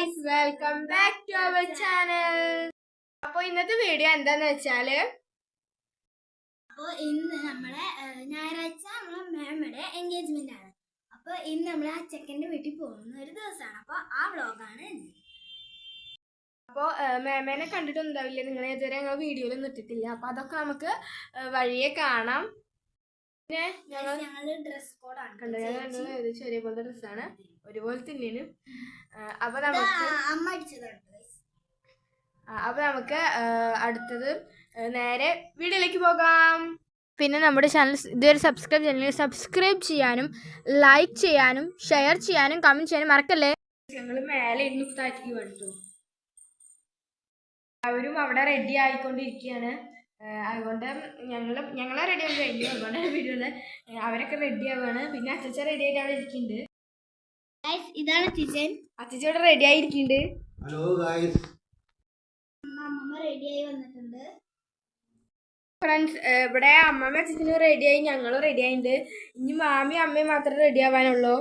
guys, welcome back to our channel. അപ്പോൾ ഇന്നത്തെ video എന്താന്ന് വെച്ചാല് ഇന്ന് നമ്മളെ ഞായറാഴ്ച നമ്മളെ മാമയുടെ എൻഗേജ്മെന്റ് ആണ്. അപ്പോൾ ഇന്ന് നമ്മൾ ആ ചെക്കൻ്റെ വീട്ടിൽ പോകുന്ന ഒരു ദിവസമാണ്. അപ്പോൾ ആ വ്ളോഗാണ്. അപ്പോൾ മാമേനെ കണ്ടിട്ടുണ്ടാവില്ലേ നിങ്ങൾ? ഇതുവരെ ഞങ്ങൾ വീഡിയോയിലൊന്നും ഇട്ടിട്ടില്ല. അപ്പോൾ അതൊക്കെ നമുക്ക് വഴിയെ കാണാം. പിന്നെ ഞങ്ങൾ ഡ്രസ് കോഡാണ് കണ്ടത്. ഒരേപോലത്തെ ഡ്രസ്സാണ്, ഒരുപോലെ തന്നെയാണ്. അപ്പൊ നമുക്ക് അടുത്തത് നേരെ വീഡിയോയിലേക്ക് പോകാം. പിന്നെ നമ്മുടെ ചാനൽ ഇതുവരെ സബ്സ്ക്രൈബ് ചെയ്യാനും ലൈക്ക് ചെയ്യാനും ഷെയർ ചെയ്യാനും കമന്റ് ചെയ്യാനും മറക്കല്ലേ. ഞങ്ങൾ മേലെ ഇന്ന് താഴ്ത്തിക്ക് വേണ്ടു. അവരും അവിടെ റെഡി ആയിക്കൊണ്ടിരിക്കുകയാണ്. അതുകൊണ്ട് ഞങ്ങളെ റെഡി ആയി കഴിഞ്ഞു. അതുകൊണ്ടാണ് വീഡിയോയില് അവരൊക്കെ റെഡി ആവുകയാണ്. പിന്നെ അച്ഛൻ റെഡി ആയിട്ട് അവിടെ ഇരിക്കുന്നുണ്ട്. ഇതാണ് അച്ഛൻ ഇവിടെ റെഡി ആയിരിക്കുന്നുണ്ട്. ഹലോ ഗായ്സ്, അമ്മ റെഡിയായി വന്നിട്ടുണ്ട്. ഫ്രണ്ട്സ്, ഇവിടെ അമ്മമ്മ അച്ഛനും റെഡിയായി, ഞങ്ങളും റെഡി ആയിട്ടുണ്ട്. ഇനി മാമിയും അമ്മയും മാത്രമേ റെഡി ആവാനുള്ളൂ.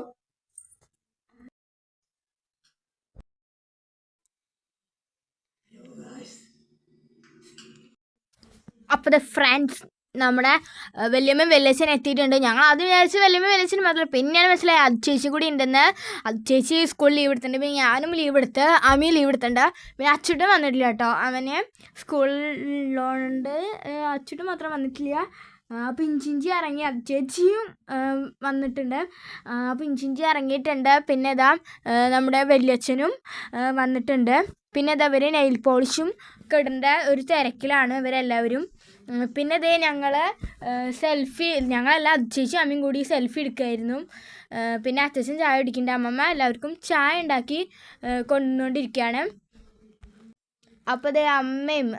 അപ്പോൾ ഫ്രണ്ട്സ്, നമ്മുടെ വല്യമ്മയും വല്യച്ഛൻ എത്തിയിട്ടുണ്ട്. ഞങ്ങൾ ആദ്യം വിചാരിച്ച് വല്യമ്മയും വല്യച്ഛനും മാത്രമല്ല, പിന്നെയാണ് മനസ്സിലായി അത് ചേച്ചി കൂടി ഉണ്ടെന്ന്. അത് ചേച്ചി സ്കൂളിൽ ലീവ് എടുത്തിട്ടുണ്ട്. പിന്നെ ഞാനും ലീവ് എടുത്ത്, അമ്മയും ലീവ് എടുത്തിട്ടുണ്ട്. പിന്നെ അച്ചുട്ടും വന്നിട്ടില്ല കേട്ടോ. അവന് സ്കൂളിലുണ്ട്. അച്ചുട്ടും മാത്രം വന്നിട്ടില്ല. അപ്പോൾ ഇഞ്ചിഞ്ചി ഇറങ്ങി. അത് ചേച്ചിയും വന്നിട്ടുണ്ട്. അപ്പോൾ ഇഞ്ചിഞ്ചി ഇറങ്ങിയിട്ടുണ്ട്. പിന്നെ ഇതാ നമ്മുടെ വല്യച്ഛനും വന്നിട്ടുണ്ട്. പിന്നെ ഇതാ അവർ നെയിൽ പോളിഷും കിടേണ്ട ഒരു തിരക്കിലാണ് ഇവരെല്ലാവരും. പിന്നെ ഇതേ ഞങ്ങളെല്ലാം ചേച്ചി അമ്മയും കൂടി സെൽഫി എടുക്കുമായിരുന്നു. പിന്നെ അച്ഛൻ ചായ കുടിക്കുന്നുണ്ട്. അമ്മമ്മ എല്ലാവർക്കും ചായ ഉണ്ടാക്കി കൊണ്ടുവന്നുകൊണ്ടിരിക്കുകയാണ്. അപ്പോൾ ഇതേ അമ്മയും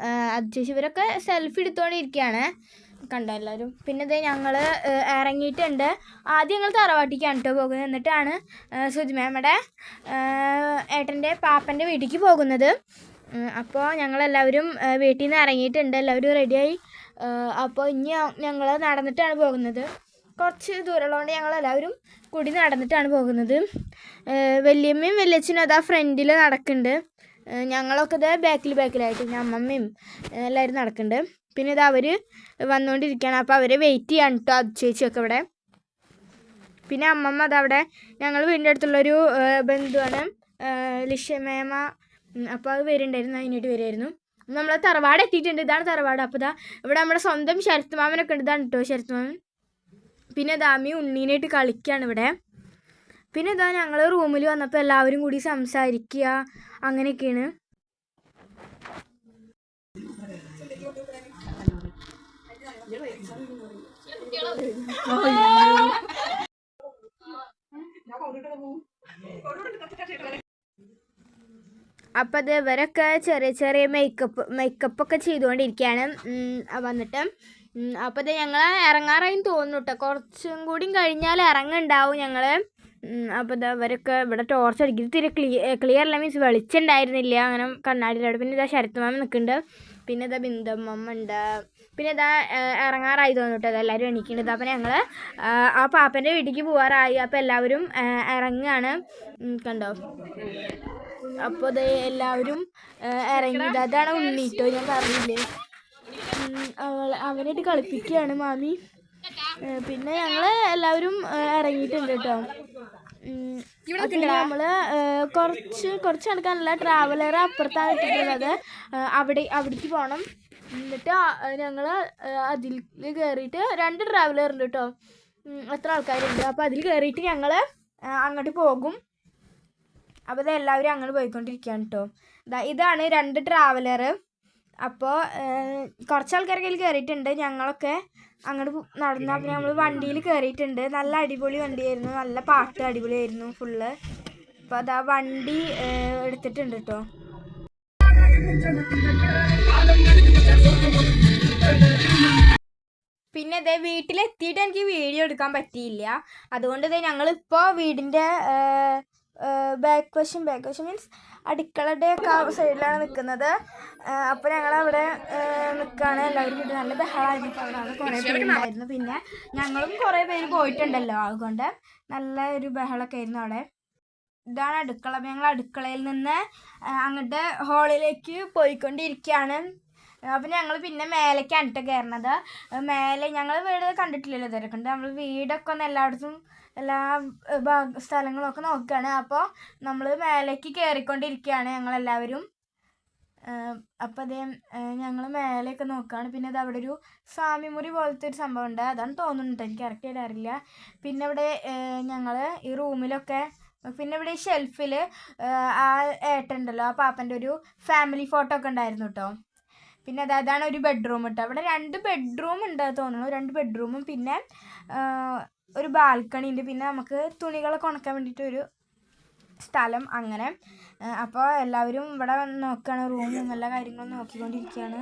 ചേച്ചി ഇവരൊക്കെ സെൽഫി എടുത്തുകൊണ്ടിരിക്കുകയാണ്, കണ്ടോ എല്ലാവരും. പിന്നെ ഇതേ ഞങ്ങൾ ഇറങ്ങിയിട്ടുണ്ട്. ആദ്യം ഞങ്ങൾ തറവാട്ടിക്കാണ് കേട്ടോ പോകുന്നത്. എന്നിട്ടാണ് സുജി മാമയുടെ ഏട്ടൻ്റെ പാപ്പൻ്റെ വീട്ടിലേക്ക് പോകുന്നത്. അപ്പോൾ ഞങ്ങളെല്ലാവരും വീട്ടിൽ നിന്ന് ഇറങ്ങിയിട്ടുണ്ട്. എല്ലാവരും റെഡിയായി. അപ്പോൾ ഇനി ഞങ്ങൾ നടന്നിട്ടാണ് പോകുന്നത്. കുറച്ച് ദൂരമുള്ളതുകൊണ്ട് ഞങ്ങളെല്ലാവരും കൂടി നടന്നിട്ടാണ് പോകുന്നത്. വല്യമ്മയും വല്യച്ഛനും അതാ ഫ്രണ്ടിൽ നടക്കുന്നുണ്ട്. ഞങ്ങളൊക്കെ ഇത് ബാക്കിലായിട്ട് അമ്മമ്മയും എല്ലാവരും നടക്കുന്നുണ്ട്. പിന്നെ ഇത് അവർ വന്നുകൊണ്ടിരിക്കുകയാണ്. അപ്പോൾ അവരെ വെയിറ്റ് ചെയ്യാണ് കേട്ടോ അത് ചേച്ചിയൊക്കെ ഇവിടെ. പിന്നെ അമ്മമ്മ അതവിടെ ഞങ്ങൾ വീടിൻ്റെ അടുത്തുള്ളൊരു ബന്ധുവാണ്, ലിഷമേമ. അപ്പോൾ അത് വരുന്നുണ്ടായിരുന്നു, അതിനായിട്ട് വരുമായിരുന്നു. നമ്മൾ തറവാട് എത്തിയിട്ടുണ്ട്. ഇതാണ് തറവാട്. അപ്പോൾ ഇതാ ഇവിടെ നമ്മുടെ സ്വന്തം ശരത്ത് മാമനൊക്കെ ഉണ്ട്. ഇതാണ് കേട്ടോ ശരത്ത് മാമൻ. പിന്നെ ദാമി ഉണ്ണീനായിട്ട് കളിക്കുകയാണ് ഇവിടെ. പിന്നെ ഇതാ ഞങ്ങൾ റൂമിൽ വന്നപ്പോൾ എല്ലാവരും കൂടി സംസാരിക്കുക, അങ്ങനെയൊക്കെയാണ്. അപ്പം അത് ഇവരൊക്കെ ചെറിയ മേക്കപ്പൊക്കെ ചെയ്തുകൊണ്ടിരിക്കുകയാണ് വന്നിട്ട്. അപ്പോൾ അത് ഞങ്ങൾ ഇറങ്ങാറായും തോന്നുന്നു കേട്ടോ. കുറച്ചും കൂടി കഴിഞ്ഞാൽ ഇറങ്ങുണ്ടാവും ഞങ്ങൾ. അപ്പോൾ ഇതാ ഇവരൊക്കെ ഇവിടെ ടോർച്ച് അടിക്കുന്നത് തിരി ക്ലിയർ അല്ല, മീൻസ് വെളിച്ചുണ്ടായിരുന്നില്ല അങ്ങനെ കണ്ണാടിയിലൂടെ. പിന്നെ ഇതാ ശരത്മാമ നിൽക്കുന്നുണ്ട്. പിന്നെ ഇതാ ബിന്ദമ്മ ഉണ്ട്. പിന്നെ ഇതാ ഇറങ്ങാറായി തോന്നിട്ട് എല്ലാവരും എണീക്കുന്നുണ്ട്. അപ്പോൾ ഞങ്ങൾ ആ പാപ്പൻ്റെ വീട്ടിലേക്ക് പോകാറായി. അപ്പോൾ എല്ലാവരും ഇറങ്ങുകയാണ്, കണ്ടോ. അപ്പോൾ ഇത് എല്ലാവരും ഇറങ്ങിയത്. അതാണ് ഉണ്ണീട്ടോ, ഞാൻ പറഞ്ഞില്ലേ. അവനായിട്ട് കളിപ്പിക്കുകയാണ് മാമി. പിന്നെ ഞങ്ങൾ എല്ലാവരും ഇറങ്ങിയിട്ടുണ്ട് കേട്ടോ. നമ്മൾ കുറച്ച് നടക്കാനുള്ള ട്രാവലർ അപ്പുറത്താണ് ഇട്ടിട്ടുള്ളത്. അവിടേക്ക് പോകണം. എന്നിട്ട് ഞങ്ങൾ അതിൽ കയറിയിട്ട് 2 ട്രാവലർ ഉണ്ട് കേട്ടോ. എത്ര ആൾക്കാരുണ്ട്. അപ്പോൾ അതിൽ കയറിയിട്ട് ഞങ്ങൾ അങ്ങോട്ട് പോകും. അപ്പോൾ ഇത് എല്ലാവരും അങ്ങോട്ട് പോയിക്കൊണ്ടിരിക്കുകയാണ് കേട്ടോ. ഇതാണ് 2 ട്രാവലർ. അപ്പോൾ കുറച്ച് ആൾക്കാരൊക്കെ അതിൽ കയറിയിട്ടുണ്ട്. ഞങ്ങളൊക്കെ അങ്ങോട്ട് നടന്നു. അപ്പോൾ നമ്മൾ വണ്ടിയിൽ കയറിയിട്ടുണ്ട്. നല്ല അടിപൊളി വണ്ടിയായിരുന്നു, നല്ല പാട്ട് അടിപൊളിയായിരുന്നു ഫുള്ള്. അപ്പോൾ അതാ വണ്ടി എടുത്തിട്ടുണ്ട് കേട്ടോ. പിന്നെ ഇതേ വീട്ടിലെത്തിയിട്ട് എനിക്ക് വീഡിയോ എടുക്കാൻ പറ്റിയില്ല. അതുകൊണ്ട് ഇതേ ഞങ്ങളിപ്പോൾ വീടിൻ്റെ ബാക്ക് വശം മീൻസ് അടുക്കളയുടെ ഒക്കെ സൈഡിലാണ് നിൽക്കുന്നത്. അപ്പോൾ ഞങ്ങളവിടെ നിൽക്കുകയാണ്. എല്ലാവരും കൂടി നല്ല ബഹളമായിരുന്നു. അവിടെ കുറേ പേരുണ്ടായിരുന്നു. പിന്നെ ഞങ്ങളും കുറേ പേര് പോയിട്ടുണ്ടല്ലോ, അതുകൊണ്ട് നല്ല ഒരു ബഹളമൊക്കെ ആയിരുന്നു അവിടെ. ഇതാണ് അടുക്കള. അപ്പം ഞങ്ങൾ അടുക്കളയിൽ നിന്ന് അങ്ങോട്ട് ഹാളിലേക്ക് പോയിക്കൊണ്ടിരിക്കുകയാണ്. അപ്പം ഞങ്ങൾ പിന്നെ മേലേക്കാണ് കേട്ടോ കയറണത്. മേലെ ഞങ്ങൾ വീട് കണ്ടിട്ടില്ലല്ലോ ഇതുവരെ കണ്ട്. നമ്മൾ വീടൊക്കെ ഒന്ന് എല്ലായിടത്തും എല്ലാ സ്ഥലങ്ങളൊക്കെ നോക്കുകയാണ്. അപ്പോൾ നമ്മൾ മേലേക്ക് കയറിക്കൊണ്ടിരിക്കുകയാണ് ഞങ്ങളെല്ലാവരും. അപ്പോൾ അതേ ഞങ്ങൾ മേലെയൊക്കെ നോക്കുകയാണ്. പിന്നെ അത് അവിടെ ഒരു സ്വാമിമുറി പോലത്തെ ഒരു സംഭവം ഉണ്ട്. അതാണ് തോന്നുന്നുണ്ട്, എനിക്ക് കറക്റ്റായിട്ട് അറിയില്ല. പിന്നെ ഇവിടെ ഞങ്ങൾ ഈ റൂമിലൊക്കെ പിന്നെ ഇവിടെ ഈ ഷെൽഫിൽ ആ ഏട്ടനുണ്ടല്ലോ, ആ പാപ്പൻ്റെ ഒരു ഫാമിലി ഫോട്ടോ ഒക്കെ ഉണ്ടായിരുന്നു കേട്ടോ. പിന്നെ അതാണ് ഒരു ബെഡ്റൂം കേട്ടോ. അവിടെ 2 ബെഡ്റൂം ഉണ്ട് തോന്നുന്നു, 2 ബെഡ്റൂമും പിന്നെ ഒരു ബാൽക്കണി ഉണ്ട്. പിന്നെ നമുക്ക് തുണികളൊക്കെ ഉണക്കാൻ വേണ്ടിയിട്ടൊരു സ്ഥലം അങ്ങനെ. അപ്പോൾ എല്ലാവരും ഇവിടെ നോക്കുകയാണ്, റൂമും എല്ലാ കാര്യങ്ങളും നോക്കിക്കൊണ്ടിരിക്കുകയാണ്.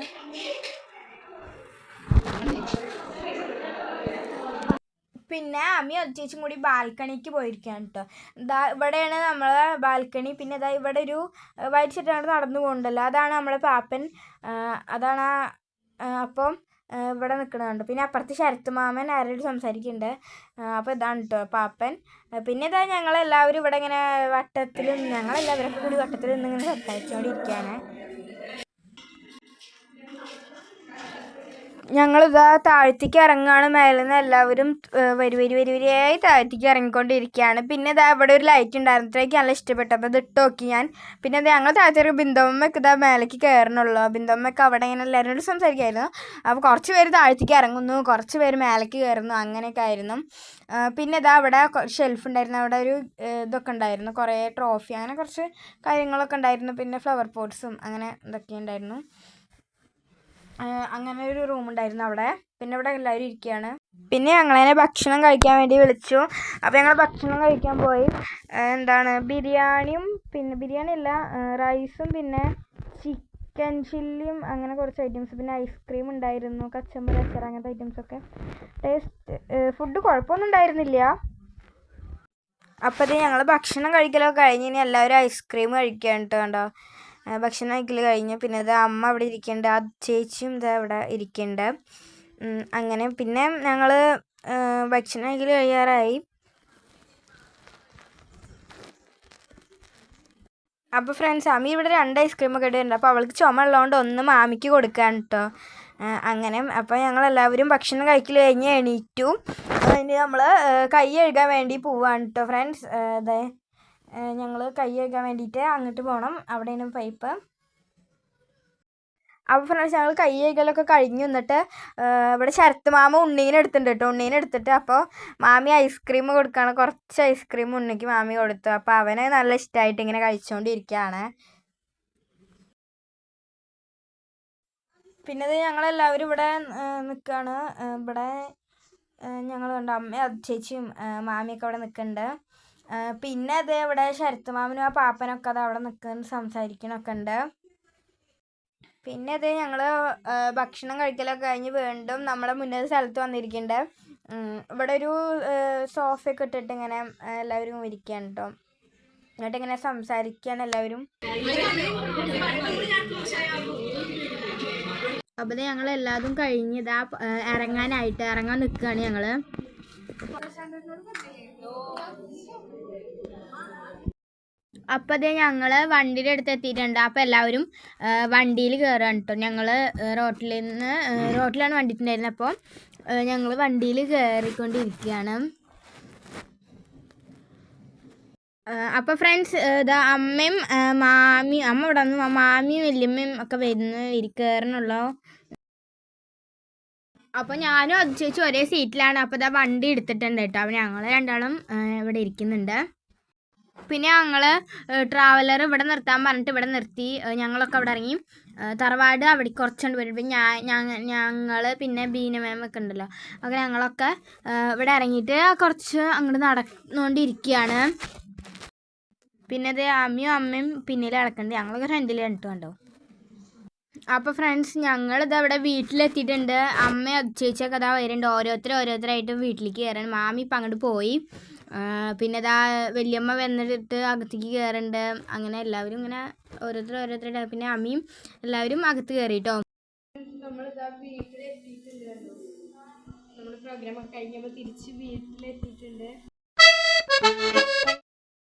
പിന്നെ അമ്മയും ചേച്ചിയും കൂടി ബാൽക്കണിക്ക് പോയിരിക്കുകയാണ് കേട്ടോ. ഇവിടെയാണ് നമ്മളെ ബാൽക്കണി. പിന്നെ ഇവിടെ ഒരു വൈറ്റ് ഷർട്ട് നടന്നു പോകുന്നുണ്ടല്ലോ, അതാണ് നമ്മളെ പാപ്പൻ. അതാണ് അപ്പം ഇവിടെ നിൽക്കണുണ്ട്. പിന്നെ അപ്പുറത്ത് ശരത്ത് മാമൻ ആരോട് സംസാരിക്കുന്നുണ്ട്. അപ്പോൾ ഇതാണ് കേട്ടോ പാപ്പൻ. പിന്നെ ഞങ്ങളെല്ലാവരും ഇവിടെ ഇങ്ങനെ വട്ടത്തിൽ, ഞങ്ങളെല്ലാവരൊക്കെ കൂടി വട്ടത്തിൽ നിന്നിങ്ങനെ സംസാരിച്ചുകൊണ്ടിരിക്കുകയാണ്. ഞങ്ങളിതാ താഴത്തേക്ക് ഇറങ്ങുകയാണ്. മേലെ നിന്ന് എല്ലാവരും വരിയായി താഴത്തേക്ക് ഇറങ്ങിക്കൊണ്ടിരിക്കുകയാണ്. പിന്നെ ഇവിടെ ഒരു ലൈറ്റ് ഉണ്ടായിരുന്നു, അത്രയ്ക്ക് നല്ല ഇഷ്ടപ്പെട്ടു. അപ്പോൾ ഇത് ഇട്ട് നോക്കി ഞാൻ. പിന്നെ ഞങ്ങൾ താഴത്തേക്ക് ബിന്ദുമ്മയ്ക്ക് മേലേക്ക് കയറണുള്ളൂ. ബിന്ദുമ്മയ്ക്ക് അവിടെ ഇങ്ങനെ എല്ലാവരോടും സംസാരിക്കുമായിരുന്നു. അപ്പോൾ കുറച്ച് പേര് താഴത്തേക്ക് ഇറങ്ങുന്നു, കുറച്ച് പേര് മേലേക്ക് കയറുന്നു, അങ്ങനെയൊക്കെ ആയിരുന്നു. പിന്നെ അവിടെ ഷെൽഫ് ഉണ്ടായിരുന്നു, അവിടെ ഒരു ഇതൊക്കെ ഉണ്ടായിരുന്നു, കുറേ ട്രോഫി അങ്ങനെ കുറച്ച് കാര്യങ്ങളൊക്കെ ഉണ്ടായിരുന്നു. പിന്നെ ഫ്ലവർ പോട്ട്സും അങ്ങനെ ഇതൊക്കെ ഉണ്ടായിരുന്നു. അങ്ങനെ ഒരു റൂം ഉണ്ടായിരുന്നു അവിടെ. പിന്നെ ഇവിടെ എല്ലാവരും ഇരിക്കുകയാണ്. പിന്നെ ഞങ്ങളതിനെ ഭക്ഷണം കഴിക്കാൻ വേണ്ടി വിളിച്ചു. അപ്പോൾ ഞങ്ങൾ ഭക്ഷണം കഴിക്കാൻ പോയി. ബിരിയാണിയും പിന്നെ ബിരിയാണി അല്ല, റൈസും പിന്നെ ചിക്കൻ ചില്ലിയും അങ്ങനെ കുറച്ച് ഐറ്റംസ്. പിന്നെ ഐസ്ക്രീം ഉണ്ടായിരുന്നു, കച്ചമ്പർ അച്ചാർ അങ്ങനത്തെ ഐറ്റംസൊക്കെ. ഫുഡ് കുഴപ്പമൊന്നും ഉണ്ടായിരുന്നില്ല. അപ്പോൾ ഞങ്ങൾ ഭക്ഷണം കഴിക്കലൊക്കെ കഴിഞ്ഞ് ഇനി എല്ലാവരും ഐസ്ക്രീം കഴിക്കാൻ കണ്ടോ. ഭക്ഷണം കഴിക്കൽ കഴിഞ്ഞു. പിന്നെ അമ്മ അവിടെ ഇരിക്കുന്നുണ്ട്, ആ ചേച്ചിയും ഇവിടെ ഇരിക്കുന്നുണ്ട്. അങ്ങനെ പിന്നെ ഞങ്ങൾ ഭക്ഷണം കഴിക്കൽ കഴിയാറായി. അപ്പോൾ ഫ്രണ്ട്സ്, അമ്മി ഇവിടെ 2 ഐസ്ക്രീമൊക്കെ ഇടുന്നുണ്ട്. അപ്പോൾ അവൾക്ക് ചുമ ഉള്ളതുകൊണ്ട് ഒന്ന് മാമിക്ക് കൊടുക്കുകയാണ് കേട്ടോ. അങ്ങനെ അപ്പോൾ ഞങ്ങളെല്ലാവരും ഭക്ഷണം കഴിക്കൽ കഴിഞ്ഞ് എണീറ്റു. അതിന് നമ്മൾ കൈ കഴുകാൻ വേണ്ടി പോവാണ് കേട്ടോ ഫ്രണ്ട്സ്. ഞങ്ങൾ കൈ കഴുകാൻ വേണ്ടിയിട്ട് അങ്ങോട്ട് പോകണം, അവിടെയാണ് പൈപ്പ്. അപ്പോൾ ഫ്രണ്ട്സ്, ഞങ്ങൾ കൈ കഴുകലൊക്കെ കഴിഞ്ഞു. എന്നിട്ട് ഇവിടെ ശരത്ത് മാമ ഉണ്ണീനെ എടുത്തിട്ടുണ്ട് കേട്ടോ. ഉണ്ണീനെ എടുത്തിട്ട് അപ്പോൾ മാമി ഐസ്ക്രീം കൊടുക്കുകയാണ്. കുറച്ച് ഐസ്ക്രീം ഉണ്ണിക്ക് മാമി കൊടുത്തു. അപ്പോൾ അവനെ നല്ല ഇഷ്ടമായിട്ട് ഇങ്ങനെ കഴിച്ചുകൊണ്ടിരിക്കുകയാണ്. പിന്നെ ഞങ്ങളെല്ലാവരും ഇവിടെ നിൽക്കുകയാണ്. ഇവിടെ ഞങ്ങൾ കണ്ട അമ്മയും ചേച്ചിയും മാമിയൊക്കെ അവിടെ നിൽക്കുന്നുണ്ട്. പിന്നെ ഇവിടെ ശരത്ത് മാമനും ആ പാപ്പനൊക്കെ അവിടെ നിൽക്കുന്ന സംസാരിക്കണമൊക്കെ ഉണ്ട്. പിന്നെ ഞങ്ങൾ ഭക്ഷണം കഴിക്കലൊക്കെ കഴിഞ്ഞ് വീണ്ടും നമ്മുടെ മുന്നേ സ്ഥലത്ത് വന്നിരിക്കുന്നുണ്ട്. ഇവിടെ ഒരു സോഫയൊക്കെ ഇട്ടിട്ട് ഇങ്ങനെ എല്ലാവരും ഇരിക്കുകയാണ് കേട്ടോ. എന്നിട്ട് ഇങ്ങനെ സംസാരിക്കുകയാണ് എല്ലാവരും. അപ്പോൾ ഞങ്ങളെല്ലാതും കഴിഞ്ഞ് ഇറങ്ങാൻ നിൽക്കുകയാണ് ഞങ്ങൾ. അപ്പോൾ ഞങ്ങൾ വണ്ടിയുടെ അടുത്ത് എത്തിയിട്ടുണ്ട്. അപ്പോൾ എല്ലാവരും വണ്ടിയിൽ കയറുകയാണ് കേട്ടോ. ഞങ്ങൾ റോട്ടിലാണ് വണ്ടി ഉണ്ടായിരുന്നത്. അപ്പോൾ ഞങ്ങൾ വണ്ടിയിൽ കയറിക്കൊണ്ടിരിക്കുകയാണ്. അപ്പോൾ ഫ്രണ്ട്സ്, അമ്മയും മാമിയും, അമ്മ ഇവിടെ വന്നു, മാമിയും വല്യമ്മയും ഒക്കെ കയറണുള്ളൂ. അപ്പോൾ ഞാനും അത് ചേച്ചി ഒരേ സീറ്റിലാണ്. അപ്പോൾ വണ്ടി എടുത്തിട്ടുണ്ട് കേട്ടോ. അപ്പോൾ ഞങ്ങൾ രണ്ടാളും ഇവിടെ ഇരിക്കുന്നുണ്ട്. പിന്നെ ഞങ്ങൾ ട്രാവലർ ഇവിടെ നിർത്താൻ പറഞ്ഞിട്ട് ഇവിടെ നിർത്തി. ഞങ്ങളൊക്കെ അവിടെ ഇറങ്ങി. തറവാട് അവിടെ കുറച്ചുകൊണ്ട് വരും. പിന്നെ ഞങ്ങൾ പിന്നെ ബീന മേമൊക്കെ ഉണ്ടല്ലോ, അങ്ങനെ ഞങ്ങളൊക്കെ ഇവിടെ ഇറങ്ങിയിട്ട് കുറച്ച് അങ്ങോട്ട് നടന്നുകൊണ്ടിരിക്കുകയാണ്. പിന്നെ അമ്മയും പിന്നിൽ ഇളക്കുന്നുണ്ട്. ഞങ്ങളൊക്കെ ഫ്രണ്ടിൽ കണ്ടോ. അപ്പോൾ ഫ്രണ്ട്സ്, ഞങ്ങളിതവിടെ വീട്ടിലെത്തിയിട്ടുണ്ട്. അമ്മയും ചേച്ചിയൊക്കെ വരുന്നുണ്ട്. ഓരോരുത്തരായിട്ട് വീട്ടിലേക്ക് കയറാൻ. മാമി ഇപ്പം അങ്ങോട്ട് പോയി. പിന്നെ വല്യമ്മ വന്നിട്ട് അകത്തേക്ക് കയറുന്നുണ്ട്. അങ്ങനെ എല്ലാവരും ഇങ്ങനെ ഓരോരുത്തരായിട്ട്. പിന്നെ അമ്മയും എല്ലാവരും അകത്ത് കയറി കേട്ടോ. വീട്ടിലെത്തിയിട്ടുണ്ട്. നമ്മുടെ പ്രോഗ്രാമൊക്കെ കഴിഞ്ഞപ്പോൾ തിരിച്ച് വീട്ടിലെത്തിയിട്ടുണ്ട്.